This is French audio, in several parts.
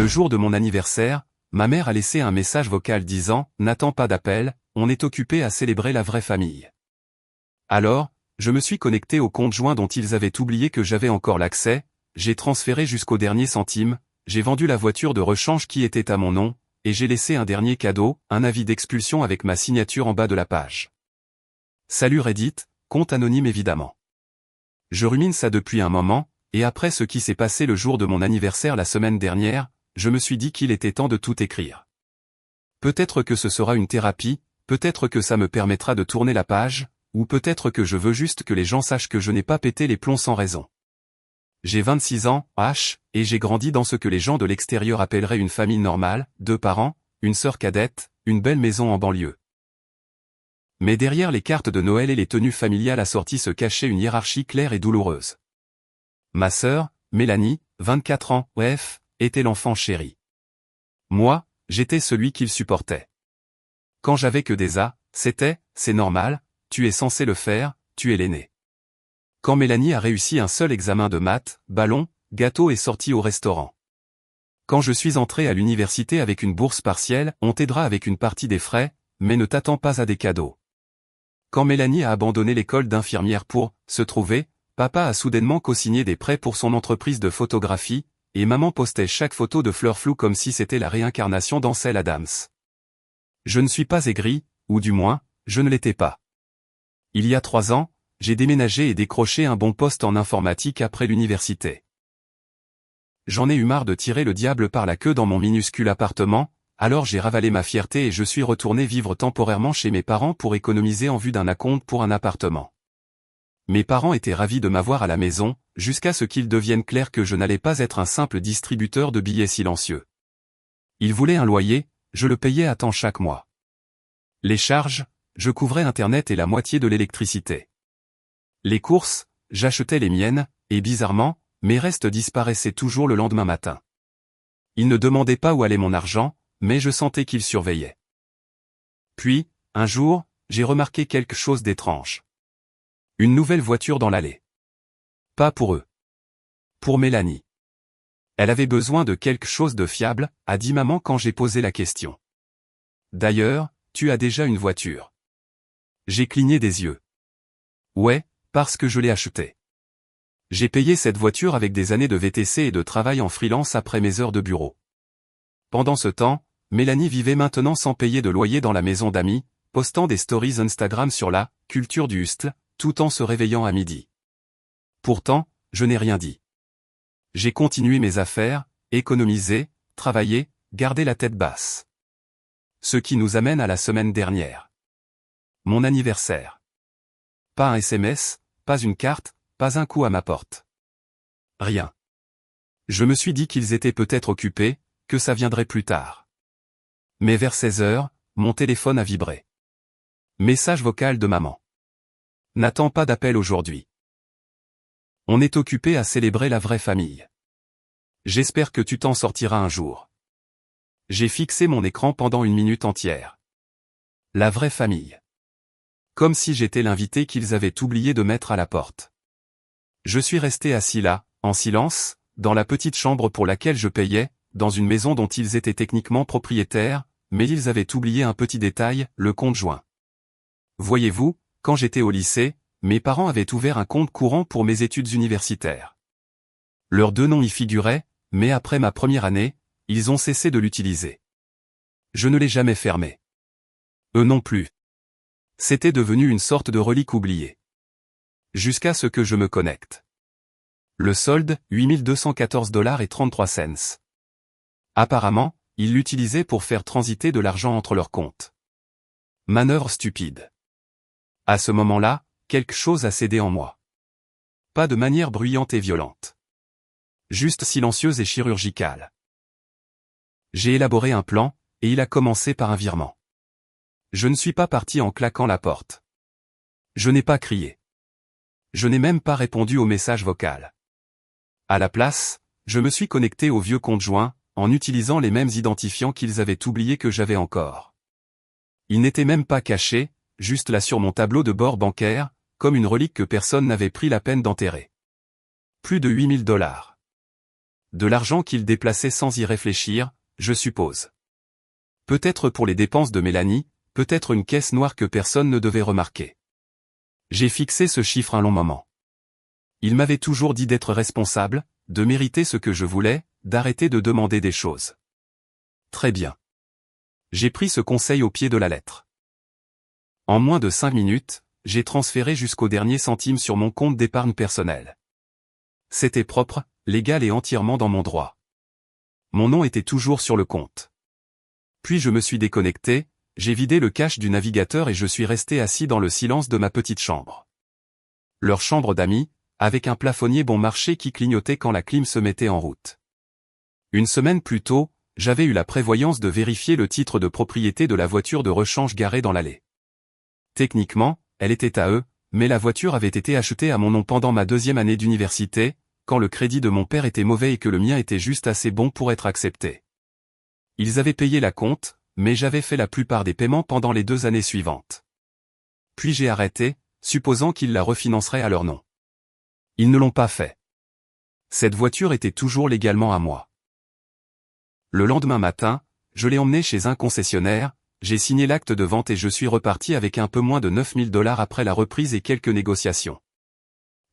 Le jour de mon anniversaire, ma mère a laissé un message vocal disant « N'attends pas d'appel, on est occupé à célébrer la vraie famille ». Alors, je me suis connecté au compte joint dont ils avaient oublié que j'avais encore l'accès, j'ai transféré jusqu'au dernier centime, j'ai vendu la voiture de rechange qui était à mon nom, et j'ai laissé un dernier cadeau, un avis d'expulsion avec ma signature en bas de la page. Salut Reddit, compte anonyme évidemment. Je rumine ça depuis un moment, et après ce qui s'est passé le jour de mon anniversaire la semaine dernière, je me suis dit qu'il était temps de tout écrire. Peut-être que ce sera une thérapie, peut-être que ça me permettra de tourner la page, ou peut-être que je veux juste que les gens sachent que je n'ai pas pété les plombs sans raison. J'ai 26 ans, et j'ai grandi dans ce que les gens de l'extérieur appelleraient une famille normale, 2 parents, une sœur cadette, une belle maison en banlieue. Mais derrière les cartes de Noël et les tenues familiales assorties se cachait une hiérarchie claire et douloureuse. Ma sœur, Mélanie, 24 ans, était l'enfant chéri. Moi, j'étais celui qu'il supportait. Quand j'avais que des A, c'était « c'est normal, tu es censé le faire, tu es l'aîné ». Quand Mélanie a réussi un seul examen de maths, ballon, gâteau et sortie au restaurant. Quand je suis entré à l'université avec une bourse partielle, on t'aidera avec une partie des frais, mais ne t'attends pas à des cadeaux. Quand Mélanie a abandonné l'école d'infirmière pour « se trouver », papa a soudainement co-signé des prêts pour son entreprise de photographie, et maman postait chaque photo de fleurs floues comme si c'était la réincarnation d'Ansel Adams. Je ne suis pas aigri, ou du moins, je ne l'étais pas. Il y a 3 ans, j'ai déménagé et décroché un bon poste en informatique après l'université. J'en ai eu marre de tirer le diable par la queue dans mon minuscule appartement, alors j'ai ravalé ma fierté et je suis retourné vivre temporairement chez mes parents pour économiser en vue d'un acompte pour un appartement. Mes parents étaient ravis de m'avoir à la maison, jusqu'à ce qu'il devienne clair que je n'allais pas être un simple distributeur de billets silencieux. Ils voulaient un loyer, je le payais à temps chaque mois. Les charges, je couvrais Internet et la moitié de l'électricité. Les courses, j'achetais les miennes, et bizarrement, mes restes disparaissaient toujours le lendemain matin. Ils ne demandaient pas où allait mon argent, mais je sentais qu'ils surveillaient. Puis, un jour, j'ai remarqué quelque chose d'étrange. Une nouvelle voiture dans l'allée. Pas pour eux. Pour Mélanie. Elle avait besoin de quelque chose de fiable, a dit maman quand j'ai posé la question. D'ailleurs, tu as déjà une voiture. J'ai cligné des yeux. Ouais, parce que je l'ai achetée. J'ai payé cette voiture avec des années de VTC et de travail en freelance après mes heures de bureau. Pendant ce temps, Mélanie vivait maintenant sans payer de loyer dans la maison d'amis, postant des stories Instagram sur la « culture du hustle », tout en se réveillant à midi. Pourtant, je n'ai rien dit. J'ai continué mes affaires, économisé, travaillé, gardé la tête basse. Ce qui nous amène à la semaine dernière. Mon anniversaire. Pas un SMS, pas une carte, pas un coup à ma porte. Rien. Je me suis dit qu'ils étaient peut-être occupés, que ça viendrait plus tard. Mais vers 16 heures, mon téléphone a vibré. Message vocal de maman. N'attends pas d'appel aujourd'hui. On est occupé à célébrer la vraie famille. J'espère que tu t'en sortiras un jour. J'ai fixé mon écran pendant 1 minute entière. La vraie famille. Comme si j'étais l'invité qu'ils avaient oublié de mettre à la porte. Je suis resté assis là, en silence, dans la petite chambre pour laquelle je payais, dans une maison dont ils étaient techniquement propriétaires, mais ils avaient oublié un petit détail, le compte joint. Voyez-vous, quand j'étais au lycée, mes parents avaient ouvert un compte courant pour mes études universitaires. Leurs 2 noms y figuraient, mais après ma première année, ils ont cessé de l'utiliser. Je ne l'ai jamais fermé. Eux non plus. C'était devenu une sorte de relique oubliée. Jusqu'à ce que je me connecte. Le solde, 8214,33 $. Apparemment, ils l'utilisaient pour faire transiter de l'argent entre leurs comptes. Manœuvre stupide. À ce moment-là, quelque chose a cédé en moi. Pas de manière bruyante et violente. Juste silencieuse et chirurgicale. J'ai élaboré un plan, et il a commencé par un virement. Je ne suis pas parti en claquant la porte. Je n'ai pas crié. Je n'ai même pas répondu au message vocal. À la place, je me suis connecté au vieux compte joint, en utilisant les mêmes identifiants qu'ils avaient oubliés que j'avais encore. Ils n'étaient même pas cachés, juste là sur mon tableau de bord bancaire, comme une relique que personne n'avait pris la peine d'enterrer. Plus de 8000 $. de l'argent qu'il déplaçait sans y réfléchir, je suppose. Peut-être pour les dépenses de Mélanie, peut-être une caisse noire que personne ne devait remarquer. J'ai fixé ce chiffre un long moment. Il m'avait toujours dit d'être responsable, de mériter ce que je voulais, d'arrêter de demander des choses. Très bien. J'ai pris ce conseil au pied de la lettre. En moins de 5 minutes, j'ai transféré jusqu'au dernier centime sur mon compte d'épargne personnel. C'était propre, légal et entièrement dans mon droit. Mon nom était toujours sur le compte. Puis je me suis déconnecté, j'ai vidé le cache du navigateur et je suis resté assis dans le silence de ma petite chambre. Leur chambre d'amis, avec un plafonnier bon marché qui clignotait quand la clim se mettait en route. Une semaine plus tôt, j'avais eu la prévoyance de vérifier le titre de propriété de la voiture de rechange garée dans l'allée. Techniquement, elle était à eux, mais la voiture avait été achetée à mon nom pendant ma 2e année d'université, quand le crédit de mon père était mauvais et que le mien était juste assez bon pour être accepté. Ils avaient payé la compte, mais j'avais fait la plupart des paiements pendant les 2 années suivantes. Puis j'ai arrêté, supposant qu'ils la refinanceraient à leur nom. Ils ne l'ont pas fait. Cette voiture était toujours légalement à moi. Le lendemain matin, je l'ai emmenée chez un concessionnaire, j'ai signé l'acte de vente et je suis reparti avec un peu moins de 9 000 $ après la reprise et quelques négociations.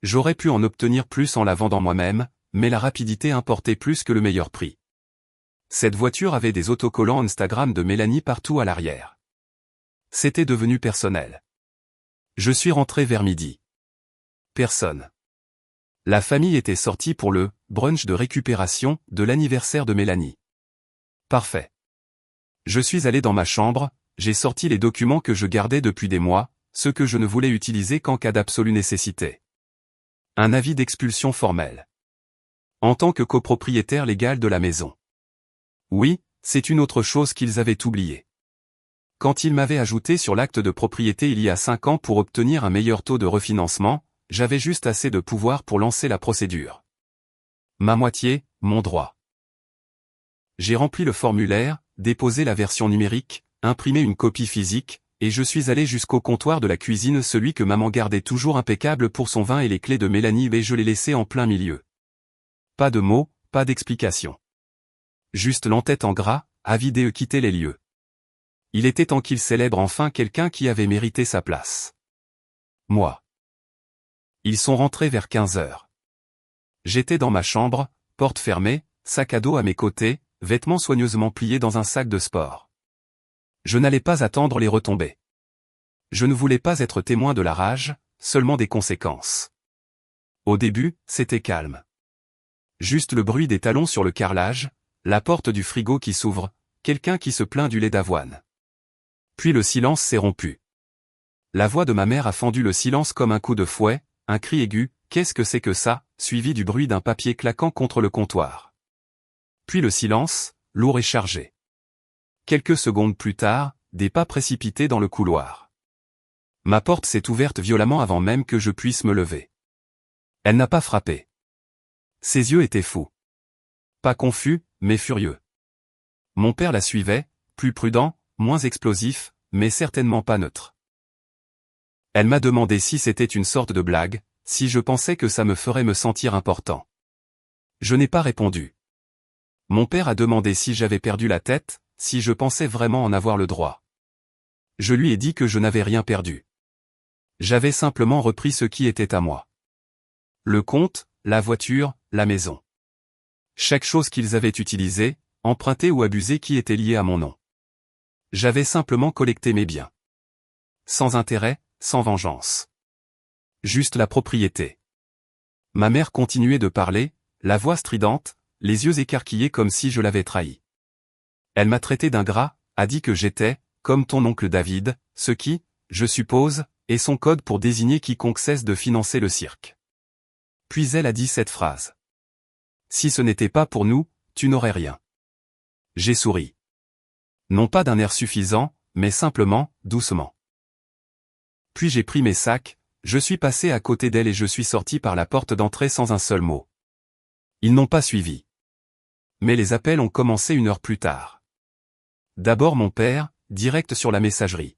J'aurais pu en obtenir plus en la vendant moi-même, mais la rapidité importait plus que le meilleur prix. Cette voiture avait des autocollants Instagram de Mélanie partout à l'arrière. C'était devenu personnel. Je suis rentré vers midi. Personne. La famille était sortie pour le brunch de récupération de l'anniversaire de Mélanie. Parfait. Je suis allé dans ma chambre, j'ai sorti les documents que je gardais depuis des mois, ceux que je ne voulais utiliser qu'en cas d'absolue nécessité. Un avis d'expulsion formel. En tant que copropriétaire légal de la maison. Oui, c'est une autre chose qu'ils avaient oubliée. Quand ils m'avaient ajouté sur l'acte de propriété il y a 5 ans pour obtenir un meilleur taux de refinancement, j'avais juste assez de pouvoir pour lancer la procédure. Ma moitié, mon droit. J'ai rempli le formulaire, déposé la version numérique, imprimé une copie physique, et je suis allé jusqu'au comptoir de la cuisine, celui que maman gardait toujours impeccable pour son vin et les clés de Mélanie, et je l'ai laissé en plein milieu. Pas de mots, pas d'explication. Juste l'entête en gras, avide et quitter les lieux. Il était temps qu'il célèbre enfin quelqu'un qui avait mérité sa place. Moi. Ils sont rentrés vers 15 heures. J'étais dans ma chambre, porte fermée, sac à dos à mes côtés, vêtements soigneusement pliés dans un sac de sport. Je n'allais pas attendre les retombées. Je ne voulais pas être témoin de la rage, seulement des conséquences. Au début, c'était calme. Juste le bruit des talons sur le carrelage, la porte du frigo qui s'ouvre, quelqu'un qui se plaint du lait d'avoine. Puis le silence s'est rompu. La voix de ma mère a fendu le silence comme un coup de fouet, un cri aigu, « Qu'est-ce que c'est que ça ?» suivi du bruit d'un papier claquant contre le comptoir. Puis le silence, lourd et chargé. Quelques secondes plus tard, des pas précipités dans le couloir. Ma porte s'est ouverte violemment avant même que je puisse me lever. Elle n'a pas frappé. Ses yeux étaient fous. Pas confus, mais furieux. Mon père la suivait, plus prudent, moins explosif, mais certainement pas neutre. Elle m'a demandé si c'était une sorte de blague, si je pensais que ça me ferait me sentir important. Je n'ai pas répondu. Mon père a demandé si j'avais perdu la tête, si je pensais vraiment en avoir le droit. Je lui ai dit que je n'avais rien perdu. J'avais simplement repris ce qui était à moi. Le compte, la voiture, la maison. Chaque chose qu'ils avaient utilisée, empruntée ou abusée qui était liée à mon nom. J'avais simplement collecté mes biens. Sans intérêt, sans vengeance. Juste la propriété. Ma mère continuait de parler, la voix stridente, les yeux écarquillés comme si je l'avais trahi. Elle m'a traité d'ingrat, a dit que j'étais, comme ton oncle David, ce qui, je suppose, est son code pour désigner quiconque cesse de financer le cirque. Puis elle a dit cette phrase. Si ce n'était pas pour nous, tu n'aurais rien. J'ai souri. Non pas d'un air suffisant, mais simplement, doucement. Puis j'ai pris mes sacs, je suis passé à côté d'elle et je suis sorti par la porte d'entrée sans un seul mot. Ils n'ont pas suivi. Mais les appels ont commencé 1 heure plus tard. D'abord mon père, direct sur la messagerie.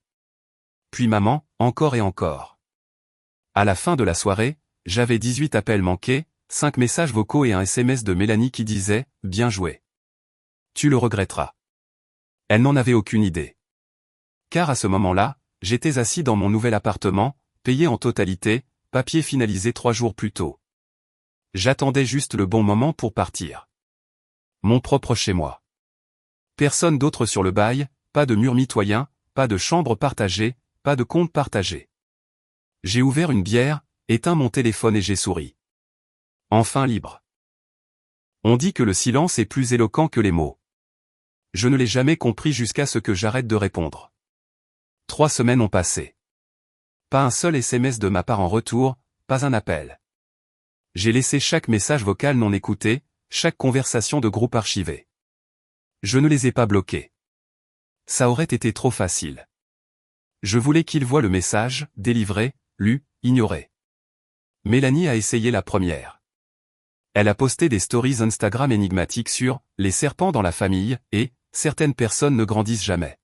Puis maman, encore et encore. À la fin de la soirée, j'avais 18 appels manqués, 5 messages vocaux et un SMS de Mélanie qui disait « Bien joué. Tu le regretteras ». Elle n'en avait aucune idée. Car à ce moment-là, j'étais assis dans mon nouvel appartement, payé en totalité, papier finalisé 3 jours plus tôt. J'attendais juste le bon moment pour partir. Mon propre chez moi. Personne d'autre sur le bail, pas de mur mitoyen, pas de chambre partagée, pas de compte partagé. J'ai ouvert une bière, éteint mon téléphone et j'ai souri. Enfin libre. On dit que le silence est plus éloquent que les mots. Je ne l'ai jamais compris jusqu'à ce que j'arrête de répondre. 3 semaines ont passé. Pas un seul SMS de ma part en retour, pas un appel. J'ai laissé chaque message vocal non écouté, chaque conversation de groupe archivée. Je ne les ai pas bloqués. Ça aurait été trop facile. Je voulais qu'ils voient le message, délivré, lu, ignoré. Mélanie a essayé la première. Elle a posté des stories Instagram énigmatiques sur « les serpents dans la famille » et « certaines personnes ne grandissent jamais ».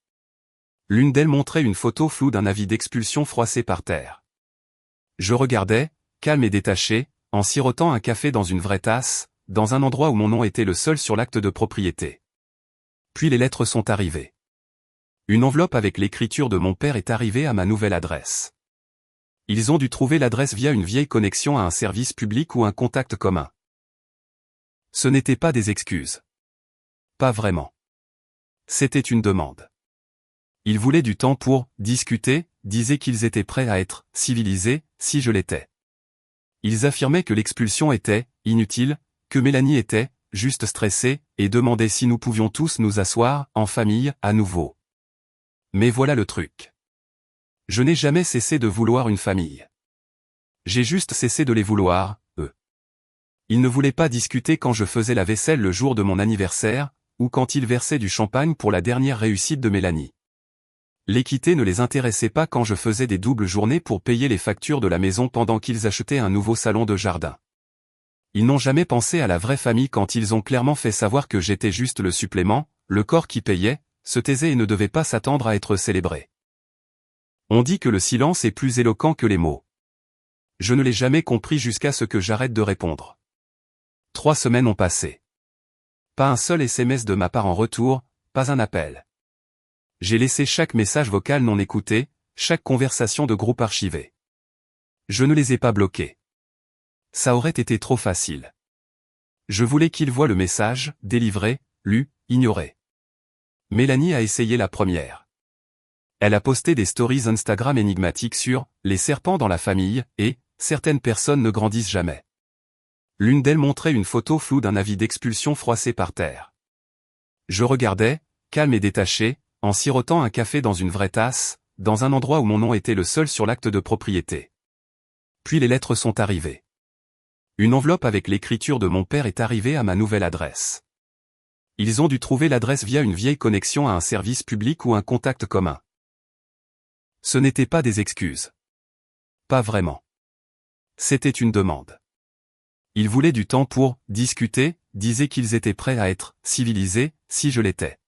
L'une d'elles montrait une photo floue d'un avis d'expulsion froissé par terre. Je regardais, calme et détaché, en sirotant un café dans une vraie tasse, dans un endroit où mon nom était le seul sur l'acte de propriété. Puis les lettres sont arrivées. Une enveloppe avec l'écriture de mon père est arrivée à ma nouvelle adresse. Ils ont dû trouver l'adresse via une vieille connexion à un service public ou un contact commun. Ce n'était pas des excuses. Pas vraiment. C'était une demande. Ils voulaient du temps pour discuter, disaient qu'ils étaient prêts à être civilisés, si je l'étais. Ils affirmaient que l'expulsion était inutile, que Mélanie était juste stressée, et demandaient si nous pouvions tous nous asseoir, en famille, à nouveau. Mais voilà le truc. Je n'ai jamais cessé de vouloir une famille. J'ai juste cessé de les vouloir, eux. Ils ne voulaient pas discuter quand je faisais la vaisselle le jour de mon anniversaire, ou quand ils versaient du champagne pour la dernière réussite de Mélanie. L'équité ne les intéressait pas quand je faisais des doubles journées pour payer les factures de la maison pendant qu'ils achetaient un nouveau salon de jardin. Ils n'ont jamais pensé à la vraie famille quand ils ont clairement fait savoir que j'étais juste le supplément, le corps qui payait, se taisait et ne devait pas s'attendre à être célébré. On dit que le silence est plus éloquent que les mots. Je ne l'ai jamais compris jusqu'à ce que j'arrête de répondre. 3 semaines ont passé. Pas un seul SMS de ma part en retour, pas un appel. J'ai laissé chaque message vocal non écouté, chaque conversation de groupe archivée. Je ne les ai pas bloqués. Ça aurait été trop facile. Je voulais qu'ils voient le message, délivré, lu, ignoré. Mélanie a essayé la première. Elle a posté des stories Instagram énigmatiques sur « les serpents dans la famille » et « certaines personnes ne grandissent jamais ». L'une d'elles montrait une photo floue d'un avis d'expulsion froissé par terre. Je regardais, calme et détaché, en sirotant un café dans une vraie tasse, dans un endroit où mon nom était le seul sur l'acte de propriété. Puis les lettres sont arrivées. Une enveloppe avec l'écriture de mon père est arrivée à ma nouvelle adresse. Ils ont dû trouver l'adresse via une vieille connexion à un service public ou un contact commun. Ce n'était pas des excuses. Pas vraiment. C'était une demande. Ils voulaient du temps pour discuter, disaient qu'ils étaient prêts à être civilisés, si je l'étais.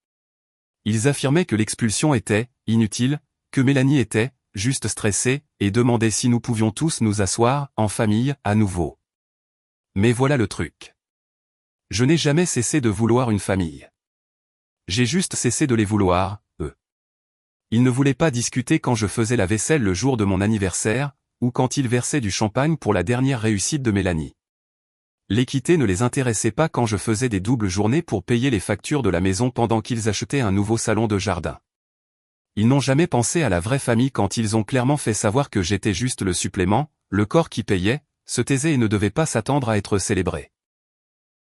Ils affirmaient que l'expulsion était inutile, que Mélanie était juste stressée, et demandaient si nous pouvions tous nous asseoir, en famille, à nouveau. Mais voilà le truc. Je n'ai jamais cessé de vouloir une famille. J'ai juste cessé de les vouloir, eux. Ils ne voulaient pas discuter quand je faisais la vaisselle le jour de mon anniversaire, ou quand ils versaient du champagne pour la dernière réussite de Mélanie. L'équité ne les intéressait pas quand je faisais des doubles journées pour payer les factures de la maison pendant qu'ils achetaient un nouveau salon de jardin. Ils n'ont jamais pensé à la vraie famille quand ils ont clairement fait savoir que j'étais juste le supplément, le corps qui payait, se taisait et ne devait pas s'attendre à être célébré.